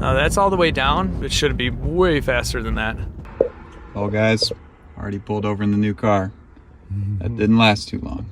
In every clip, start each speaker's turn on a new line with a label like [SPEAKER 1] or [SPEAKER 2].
[SPEAKER 1] That's all the way down. It should be way faster than that.
[SPEAKER 2] Well guys, already pulled over in the new car. That didn't last too long.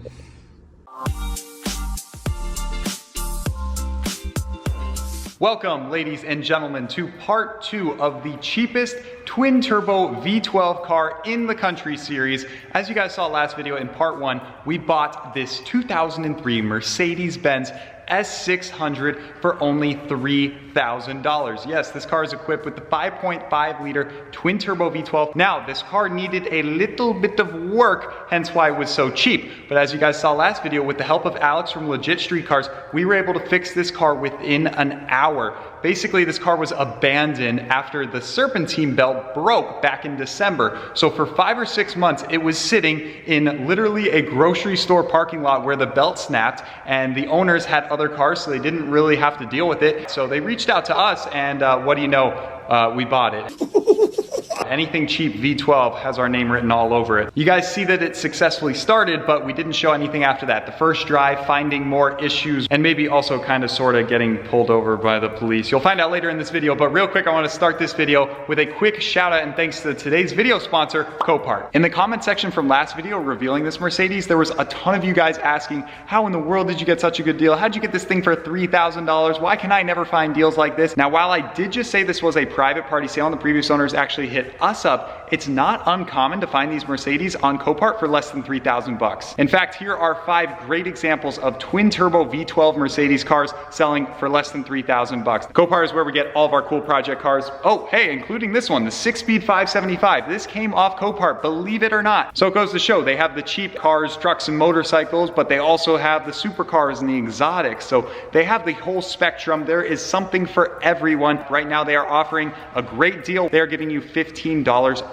[SPEAKER 2] Welcome, ladies and gentlemen, to part 2 of the cheapest twin turbo V12 car in the country series. As you guys saw last video in part 1, we bought this 2003 Mercedes-Benz S600 for only $3,000. Yes, this car is equipped with the 5.5 liter twin turbo V12. Now, this car needed a little bit of work, hence why it was so cheap. But as you guys saw last video, with the help of Alex from Legit Street Cars, we were able to fix this car within an hour. Basically, this car was abandoned after the serpentine belt broke back in December. So for 5 or 6 months, it was sitting in literally a grocery store parking lot where the belt snapped, and the owners had other cars, so they didn't really have to deal with it. So they reached out to us, and what do you know? We bought it. Anything cheap V12 has our name written all over it. You guys see that it successfully started, but we didn't show anything after that. The first drive, finding more issues, and maybe also kind of sort of getting pulled over by the police. You'll find out later in this video, but real quick, I want to start this video with a quick shout out and thanks to today's video sponsor, Copart. In the comment section from last video revealing this Mercedes, there was a ton of you guys asking, how in the world did you get such a good deal? How'd you get this thing for $3,000? Why can I never find deals like this? Now, while I did just say this was a private party sale and the previous owners actually hit us up, it's not uncommon to find these Mercedes on Copart for less than 3,000 bucks. In fact, here are 5 great examples of twin turbo V12 Mercedes cars selling for less than 3,000 bucks. Copart is where we get all of our cool project cars. Oh, hey, including this one, the 6-speed 575. This came off Copart, believe it or not. So it goes to show they have the cheap cars, trucks, and motorcycles, but they also have the supercars and the exotics. So they have the whole spectrum. There is something for everyone. Right now, they are offering a great deal. They're giving you $15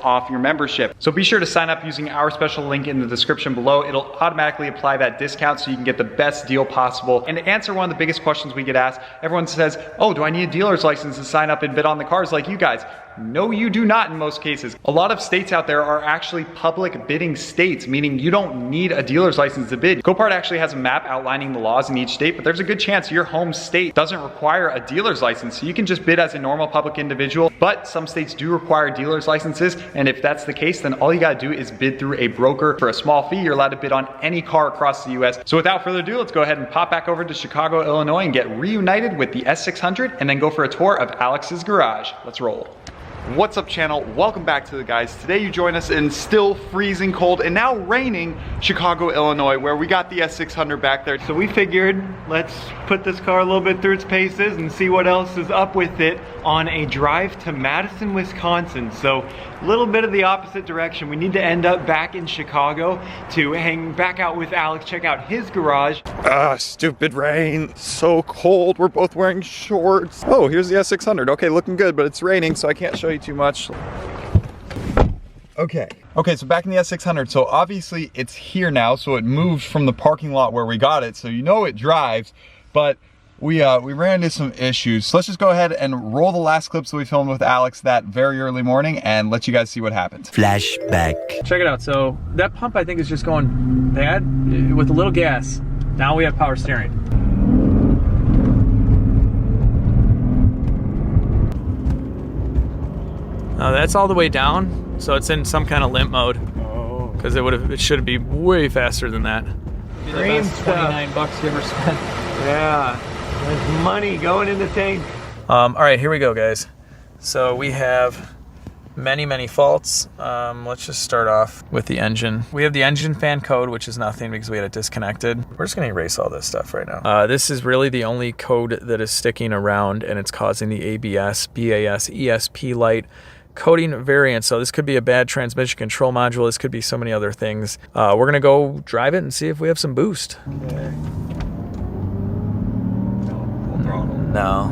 [SPEAKER 2] off your membership. So be sure to sign up using our special link in the description below. It'll automatically apply that discount so you can get the best deal possible. And to answer one of the biggest questions we get asked, everyone says, oh, do I need a dealer's license to sign up and bid on the cars like you guys? No, you do not in most cases. A lot of states out there are actually public bidding states, meaning you don't need a dealer's license to bid. Copart actually has a map outlining the laws in each state, but there's a good chance your home state doesn't require a dealer's license, so you can just bid as a normal public individual, but some states do require dealer's licenses, and if that's the case, then all you gotta do is bid through a broker. For a small fee, you're allowed to bid on any car across the US. So without further ado, let's go ahead and pop back over to Chicago, Illinois and get reunited with the S600 and then go for a tour of Alex's garage. Let's roll. What's up, channel? Welcome back to the guys. Today you join us in still freezing cold and now raining Chicago, Illinois, where we got the S600 back there.
[SPEAKER 3] So we figured let's put this car a little bit through its paces and see what else is up with it on a drive to Madison, Wisconsin. So a little bit of the opposite direction. We need to end up back in Chicago to hang back out with Alex, check out his garage.
[SPEAKER 2] Stupid rain, so cold. We're both wearing shorts. Oh, here's the S600. Okay, looking good, but it's raining, so I can't show you too much. Okay, so back in the S600. So obviously it's here now, so it moved from the parking lot where we got it, so you know it drives, but we ran into some issues. So let's just go ahead and roll the last clips that we filmed with Alex that very early morning and let you guys see what happened.
[SPEAKER 4] Flashback.
[SPEAKER 1] Check it out. So that pump, I think, is just going bad with a little gas. Now we have power steering. That's all the way down, so it's in some kind of limp mode.
[SPEAKER 3] Oh.
[SPEAKER 1] Because it should be way faster than that.
[SPEAKER 3] Green stuff.
[SPEAKER 1] $29 you ever spent.
[SPEAKER 3] Yeah, there's money going in the tank.
[SPEAKER 1] All right, here we go, guys. So we have many faults. Let's just start off with the engine. We have the engine fan code, which is nothing because we had it disconnected. We're just gonna erase all this stuff right now. This is really the only code that is sticking around, and it's causing the ABS, BAS, ESP light coding variance. So this could be a bad transmission control module. This could be so many other things. We're gonna go drive it and see if we have some boost.
[SPEAKER 3] Okay.
[SPEAKER 1] No.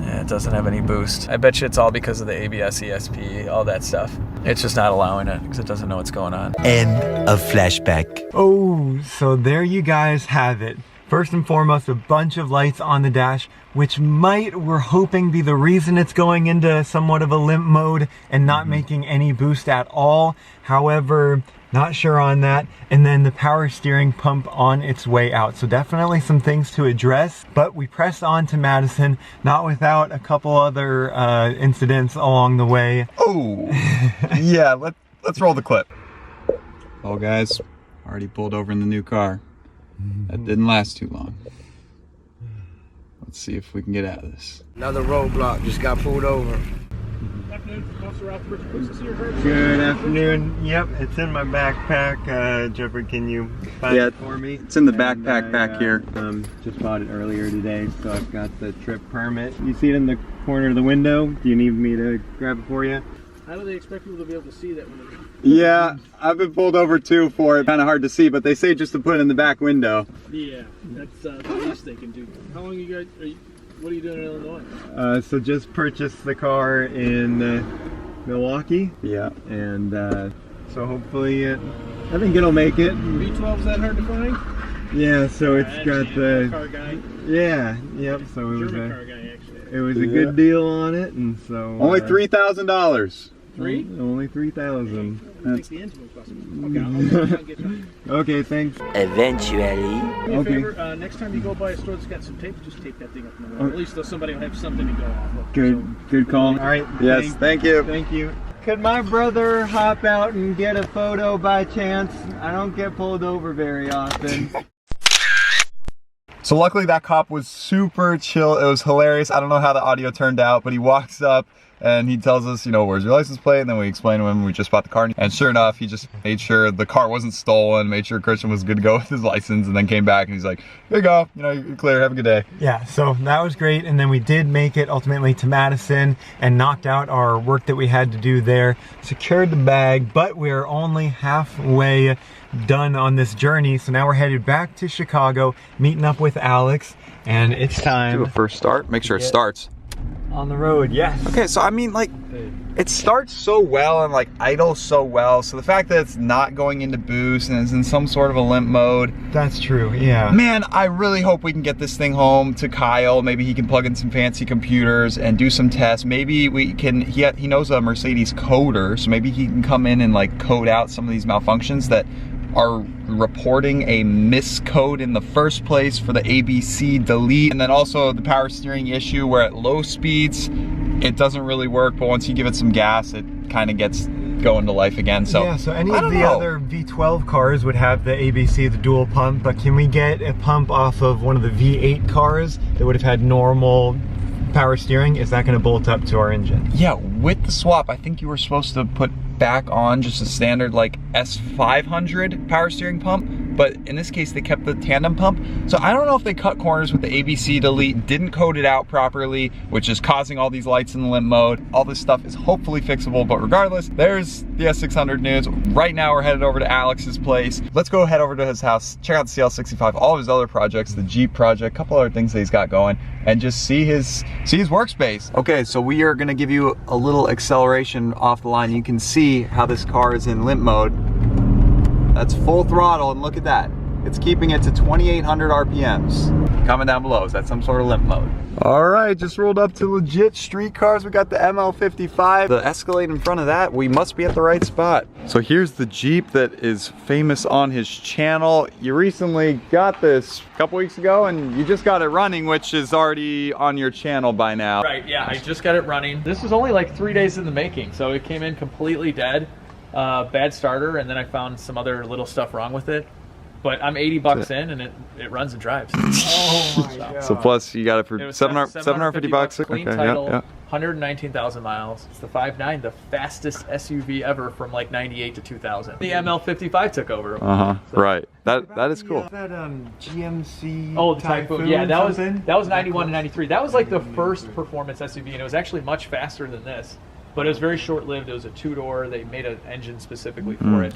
[SPEAKER 1] Yeah, it doesn't have any boost. I bet you it's all because of the ABS, ESP, all that stuff. It's just not allowing it because it doesn't know what's going on.
[SPEAKER 4] End of flashback.
[SPEAKER 3] Oh, so there you guys have it. First and foremost, a bunch of lights on the dash, which we're hoping be the reason it's going into somewhat of a limp mode and not making any boost at all. However, not sure on that. And then the power steering pump on its way out. So definitely some things to address, but we pressed on to Madison, not without a couple other incidents along the way.
[SPEAKER 2] Oh, yeah, let's roll the clip. Oh guys, already pulled over in the new car. That didn't last too long. Let's see if we can get out of this.
[SPEAKER 5] Another roadblock, just got pulled over.
[SPEAKER 3] Good afternoon. Yep, it's in my backpack. Jeffrey, can you find it for me?
[SPEAKER 2] It's in the backpack back here.
[SPEAKER 3] Just bought it earlier today, so I've got the trip permit. You see it in the corner of the window? Do you need me to grab it for you?
[SPEAKER 6] How do they expect people to be able to see that when they're...
[SPEAKER 2] Yeah, I've been pulled over too for it. Kind of hard to see, but they say just to put it in the back window.
[SPEAKER 6] Yeah, that's the least they can do. How long you guys... What are you doing in Illinois?
[SPEAKER 3] So just purchased the car in Milwaukee.
[SPEAKER 2] Yeah.
[SPEAKER 3] And so hopefully I think it'll make it.
[SPEAKER 6] V12's that hard to find?
[SPEAKER 3] Yeah, so it's got the...
[SPEAKER 6] car guy.
[SPEAKER 3] Yeah, yep, so it was
[SPEAKER 6] German car guy, actually.
[SPEAKER 3] It was a good deal on it, and so...
[SPEAKER 2] Only $3,000.
[SPEAKER 6] Three?
[SPEAKER 3] Only 3,000.
[SPEAKER 6] I think the engine will cost me. Okay, I'll get you.
[SPEAKER 3] Okay, thanks.
[SPEAKER 4] Eventually.
[SPEAKER 6] Do me a favor, next time you go by a store that's got some tape, just tape that thing up in the wall. At least somebody will have something to go off of.
[SPEAKER 3] Good call. All right.
[SPEAKER 2] Yes, thank you.
[SPEAKER 3] Thank you. Could my brother hop out and get a photo by chance? I don't get pulled over very often.
[SPEAKER 2] So luckily that cop was super chill. It was hilarious. I don't know how the audio turned out, but he walks up and he tells us, you know, where's your license plate? And then we explain to him we just bought the car. And sure enough, he just made sure the car wasn't stolen, made sure Christian was good to go with his license, and then came back and he's like, here you go, you know, you're clear, have a good day.
[SPEAKER 3] Yeah, so that was great. And then we did make it ultimately to Madison and knocked out our work that we had to do there, secured the bag, but we're only halfway done on this journey. So now we're headed back to Chicago, meeting up with Alex, and it's time.
[SPEAKER 2] Do a first start, make sure it starts.
[SPEAKER 3] On the road, yes.
[SPEAKER 2] Okay, so I mean, like, it starts so well and like idles so well. So the fact that it's not going into boost and it's in some sort of a limp mode.
[SPEAKER 3] That's true, yeah.
[SPEAKER 2] Man, I really hope we can get this thing home to Kyle. Maybe he can plug in some fancy computers and do some tests. Maybe we can, he knows a Mercedes coder, so maybe he can come in and like code out some of these malfunctions that are reporting a miscode in the first place for the ABC delete, and then also the power steering issue where at low speeds it doesn't really work, but once you give it some gas it kind of gets going to life again. So
[SPEAKER 3] yeah, so any of the other V12 cars would have the ABC, the dual pump, but can we get a pump off of one of the V8 cars that would have had normal power steering? Is that going to bolt up to our engine?
[SPEAKER 2] Yeah, with the swap I think you were supposed to put back on just a standard like S600 power steering pump, but in this case they kept the tandem pump. So I don't know if they cut corners with the ABC delete, didn't code it out properly, which is causing all these lights in the limp mode. All this stuff is hopefully fixable, but regardless, there's the S600 news. Right now we're headed over to Alex's place. Let's go head over to his house, check out the CL65, all of his other projects, the Jeep project, a couple other things that he's got going, and just see his workspace. Okay, so we are gonna give you a little acceleration off the line. You can see how this car is in limp mode. That's full throttle, and look at that. It's keeping it to 2,800 RPMs. Comment down below, is that some sort of limp mode? All right, just rolled up to legit street cars. We got the ML55. The Escalade in front of that. We must be at the right spot. So here's the Jeep that is famous on his channel. You recently got this a couple weeks ago, and you just got it running, which is already on your channel by now.
[SPEAKER 1] Right, yeah, I just got it running. This was only like 3 days in the making, so it came in completely dead. Bad starter, and then I found some other little stuff wrong with it. But I'm 80 bucks in, and it runs and drives.
[SPEAKER 3] Oh my God.
[SPEAKER 2] So plus you got it for 750 bucks.
[SPEAKER 1] Clean title, 119,000 miles. It's the 5.9, the fastest SUV ever from like 98 to 2000. The ML55 took over.
[SPEAKER 2] Right. That is cool.
[SPEAKER 3] That GMC.
[SPEAKER 1] Oh, the Typhoon. Yeah, that was 91 to 93. That was like the first performance SUV, and it was actually much faster than this. But it was very short-lived. It was a two-door. They made an engine specifically for it.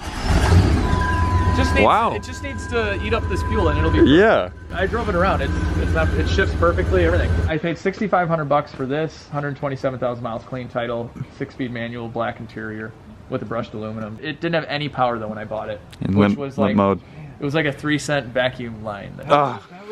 [SPEAKER 1] It just needs to eat up this fuel, and it'll be perfect.
[SPEAKER 2] Yeah.
[SPEAKER 1] I drove it around. It shifts perfectly. Everything. I paid $6,500 for this. 127,000 miles, clean title, 6-speed manual, black interior with the brushed aluminum. It didn't have any power though when I bought it,
[SPEAKER 2] In limp mode.
[SPEAKER 1] It was like a 3-cent vacuum line.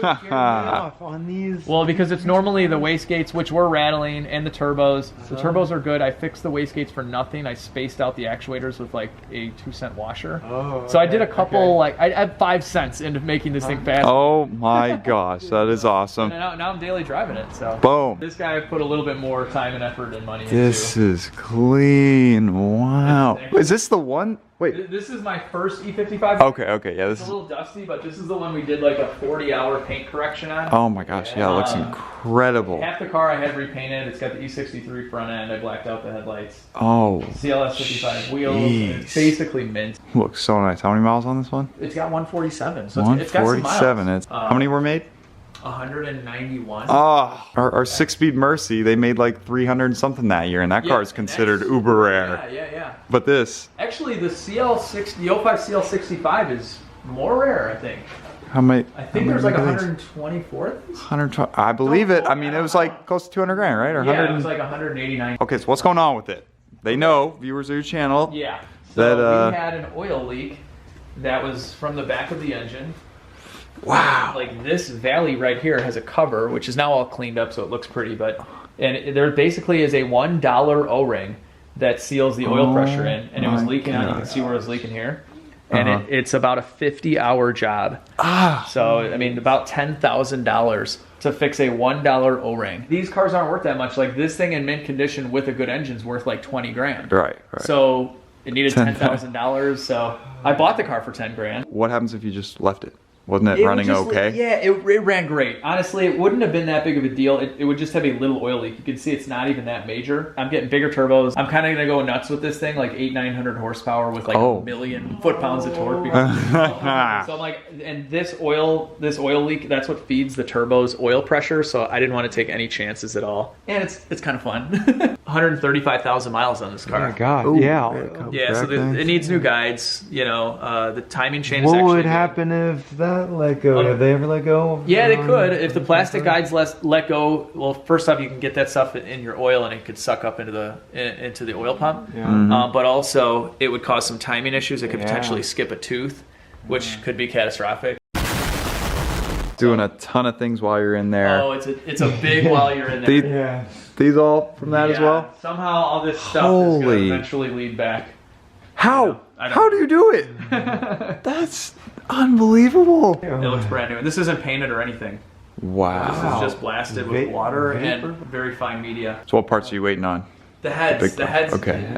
[SPEAKER 3] off on these.
[SPEAKER 1] Well, because it's normally the wastegates, which were rattling, and the turbos. The turbos are good. I fixed the wastegates for nothing. I spaced out the actuators with like a 2-cent washer.
[SPEAKER 3] Oh,
[SPEAKER 1] so I did a couple, like, I had 5 cents into making this thing fast.
[SPEAKER 2] Oh my gosh, that is awesome.
[SPEAKER 1] And now I'm daily driving it, so.
[SPEAKER 2] Boom.
[SPEAKER 1] This guy put a little bit more time and effort and money
[SPEAKER 2] This
[SPEAKER 1] into.
[SPEAKER 2] is clean. Wow. Is this the one? Wait.
[SPEAKER 1] This is my first E55.
[SPEAKER 2] Okay, yeah, this
[SPEAKER 1] It's
[SPEAKER 2] is.
[SPEAKER 1] a little dusty, but this is the one we did like a 40-hour paint correction on.
[SPEAKER 2] Oh my gosh, yeah, it looks incredible.
[SPEAKER 1] Half the car I had repainted. It's got the E63 front end. I blacked out the headlights.
[SPEAKER 2] Oh.
[SPEAKER 1] CLS 55 wheels.
[SPEAKER 2] Jeez.
[SPEAKER 1] It's basically mint.
[SPEAKER 2] Looks so nice. How many miles on this one?
[SPEAKER 1] It's got 147. So it's got some
[SPEAKER 2] 147.
[SPEAKER 1] miles.
[SPEAKER 2] How many were made?
[SPEAKER 1] 191.
[SPEAKER 2] Oh, our 6-speed Mercy, they made like 300 and something that year, and that car is considered uber rare.
[SPEAKER 1] Yeah.
[SPEAKER 2] But this,
[SPEAKER 1] Actually, the CL6, the 05 CL65 is more rare, I think.
[SPEAKER 2] how many?
[SPEAKER 1] I think there's like 124.
[SPEAKER 2] 120. I believe it. I mean, it was like close to 200 grand, right? Or
[SPEAKER 1] Yeah,
[SPEAKER 2] 100.
[SPEAKER 1] it was like 189.
[SPEAKER 2] Okay, so what's going on with it? They know, viewers of your channel.
[SPEAKER 1] Yeah. So
[SPEAKER 2] That,
[SPEAKER 1] we had an oil leak that was from the back of the engine.
[SPEAKER 2] Wow.
[SPEAKER 1] Like this valley right here has a cover, which is now all cleaned up, so it looks pretty. And there basically is a $1 O-ring that seals the oil pressure in, and it was leaking out. You can see where it was leaking here. And it's about a 50-hour job. So I mean, about $10,000 to fix a $1 O-ring. These cars aren't worth that much. Like this thing in mint condition with a good engine is worth like 20 grand.
[SPEAKER 2] Right.
[SPEAKER 1] So it needed $10,000. So I bought the car for 10 grand.
[SPEAKER 2] What happens if you just left it? Wasn't it running okay?
[SPEAKER 1] Yeah, it ran great. Honestly, it wouldn't have been that big of a deal. It would just have a little oil leak. You can see it's not even that major. I'm getting bigger turbos. I'm kind of going to go nuts with this thing, like 900 horsepower with like a million foot-pounds of torque. So I'm like, and this oil leak, that's what feeds the turbo's oil pressure. So I didn't want to take any chances at all. And it's kind of fun. 135,000 miles on this car.
[SPEAKER 3] Oh my God,
[SPEAKER 2] Ooh,
[SPEAKER 3] yeah.
[SPEAKER 1] So it needs new guides. You know, the timing chain is
[SPEAKER 3] What
[SPEAKER 1] actually
[SPEAKER 3] would
[SPEAKER 1] good.
[SPEAKER 3] happen if that let go? Have they ever let go?
[SPEAKER 1] Yeah, they could. If the plastic guides let go, well, first off, you can get that stuff in your oil, and it could suck up into the oil pump.
[SPEAKER 3] Yeah.
[SPEAKER 1] But also, it would cause some timing issues. It could potentially skip a tooth, which could be catastrophic.
[SPEAKER 2] Doing a ton of things while you're in there.
[SPEAKER 1] Oh, it's a big while you're in there.
[SPEAKER 2] These all from that as well?
[SPEAKER 1] Somehow all this stuff is going to eventually lead back.
[SPEAKER 2] How?
[SPEAKER 1] I don't
[SPEAKER 2] How do you do it? That's unbelievable.
[SPEAKER 1] It looks brand new. This isn't painted or anything.
[SPEAKER 2] Wow.
[SPEAKER 1] This is just blasted with water and very fine media.
[SPEAKER 2] So what parts are you waiting on?
[SPEAKER 1] The heads. The heads.
[SPEAKER 2] Okay.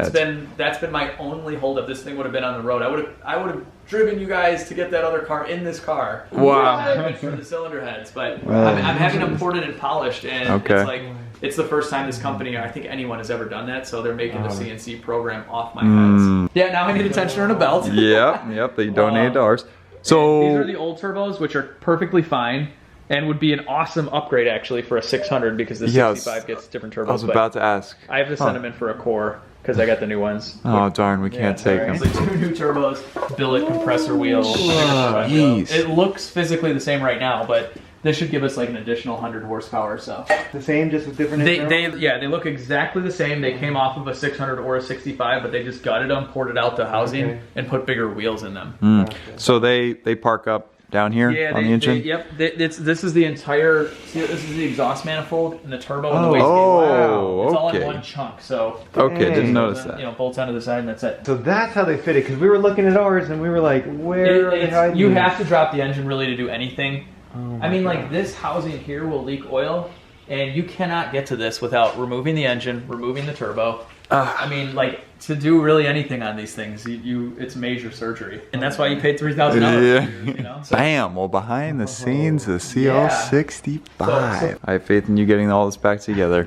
[SPEAKER 1] That's been my only holdup. This thing would have been on the road. I would have driven you guys to get that other car in this car.
[SPEAKER 2] Wow.
[SPEAKER 1] For the cylinder heads, but I'm having them ported and polished, and it's like it's the first time this company, or I think anyone, has ever done that. So they're making the CNC program off my heads. Yeah. Now I need a tensioner and a belt.
[SPEAKER 2] Yep. They donated to ours. So
[SPEAKER 1] these are the old turbos, which are perfectly fine. And would be an awesome upgrade actually for a 600 because the 65 gets different turbos.
[SPEAKER 2] I was about to ask.
[SPEAKER 1] I have to send them in for a core because I got the new ones.
[SPEAKER 2] Oh darn, we can't take them.
[SPEAKER 1] It's like 2 new turbos, billet compressor wheel. It looks physically the same right now, but this should give us like an additional 100 horsepower. So
[SPEAKER 3] The same, just with different.
[SPEAKER 1] they look exactly the same. They came off of a 600 or a 65, but they just gutted them, poured it out to housing, and put bigger wheels in them.
[SPEAKER 2] So they park up down here on the engine?
[SPEAKER 1] This is the entire, this is the exhaust manifold and the turbo and the wastegate.
[SPEAKER 2] Oh,
[SPEAKER 1] It's all in one chunk, so.
[SPEAKER 2] Okay, didn't notice that.
[SPEAKER 1] You know, bolts onto the side and that's it.
[SPEAKER 3] So that's how they fit it, because we were looking at ours and we were like, where are they hiding?
[SPEAKER 1] You have to drop the engine really to do anything. I mean, like this housing here will leak oil, and you cannot get to this without removing the engine, removing the turbo. I mean, like, to do really anything on these things, it's major surgery, and that's why you paid $3,000.
[SPEAKER 2] Yeah.
[SPEAKER 1] You know? So,
[SPEAKER 2] Bam! Well, behind the scenes, the CL65. I have faith in you getting all this back together.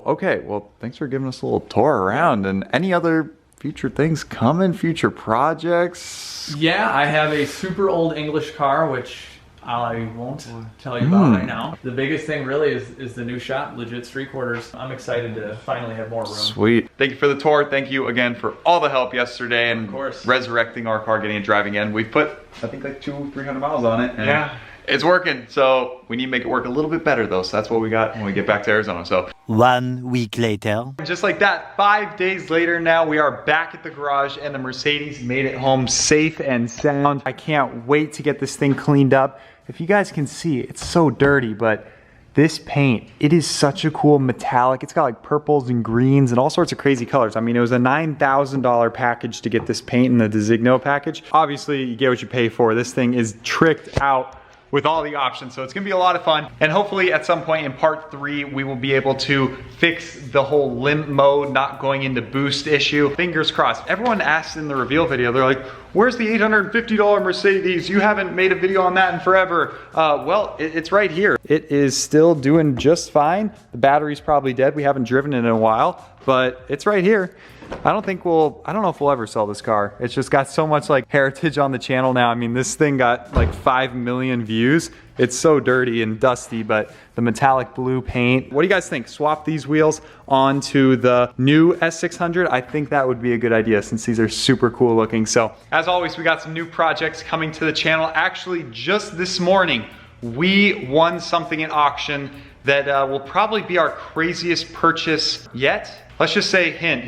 [SPEAKER 2] Okay, well, thanks for giving us a little tour around. And any other future things coming? Future projects?
[SPEAKER 1] yeah, I have a super old English car, which I won't tell you about right now. The biggest thing really is the new shop, Legit Street Quarters. I'm excited to finally have more room.
[SPEAKER 2] Sweet. Thank you for the tour. Thank you again for all the help yesterday and resurrecting our car, getting it driving in. We've put, I think, like 200-300 miles on it. And it's working. So we need to make it work a little bit better though. So that's what we got when we get back to Arizona. So
[SPEAKER 4] 1 week later.
[SPEAKER 2] Just like that, 5 days later now, we are back at the garage and the Mercedes made it home safe and sound. I can't wait to get this thing cleaned up. If you guys can see, it's so dirty, but this paint, it is such a cool metallic. It's got like purples and greens and all sorts of crazy colors. I mean, it was a $9,000 package to get this paint in the Designo package. Obviously, you get what you pay for. This thing is tricked out with all the options, so it's gonna be a lot of fun. And hopefully at some point in part 3, we will be able to fix the whole limp mode, not going into boost issue. Fingers crossed. Everyone asked in the reveal video, they're like, where's the $850 Mercedes? You haven't made a video on that in forever. Well, it's right here. It is still doing just fine. The battery's probably dead. We haven't driven it in a while, but it's right here. I don't know if we'll ever sell this car. It's just got so much like heritage on the channel now. I mean, this thing got like 5 million views. It's so dirty and dusty, but the metallic blue paint. What do you guys think? Swap these wheels onto the new S600? I think that would be a good idea since these are super cool looking. So as always, we got some new projects coming to the channel. Actually, just this morning, we won something at auction that will probably be our craziest purchase yet. Let's just say hint.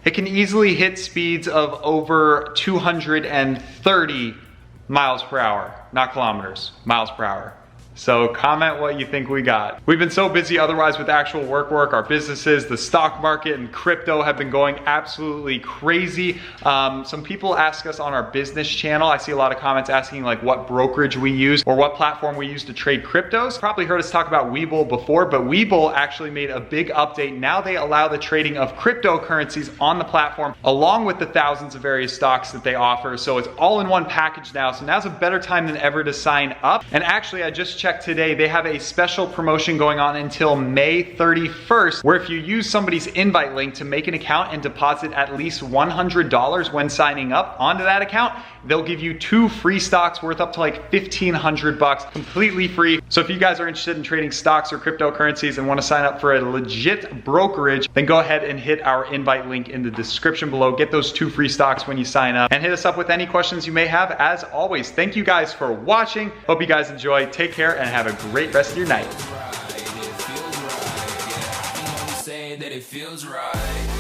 [SPEAKER 2] It can easily hit speeds of over 230 miles per hour, not kilometers, miles per hour. So comment what you think we got. We've been so busy otherwise with actual work, our businesses, the stock market and crypto have been going absolutely crazy. Some people ask us on our business channel, I see a lot of comments asking like what brokerage we use or what platform we use to trade cryptos. Probably heard us talk about Webull before, but Webull actually made a big update. Now they allow the trading of cryptocurrencies on the platform along with the thousands of various stocks that they offer. So it's all in one package now. So now's a better time than ever to sign up. And actually I just checked today, they have a special promotion going on until May 31st, where if you use somebody's invite link to make an account and deposit at least $100 when signing up onto that account, they'll give you 2 free stocks worth up to like $1,500, completely free. So if you guys are interested in trading stocks or cryptocurrencies and want to sign up for a legit brokerage, then go ahead and hit our invite link in the description below. Get those 2 free stocks when you sign up and hit us up with any questions you may have. As always, thank you guys for watching. Hope you guys enjoy. Take care and have a great rest of your night.
[SPEAKER 7] It feels right.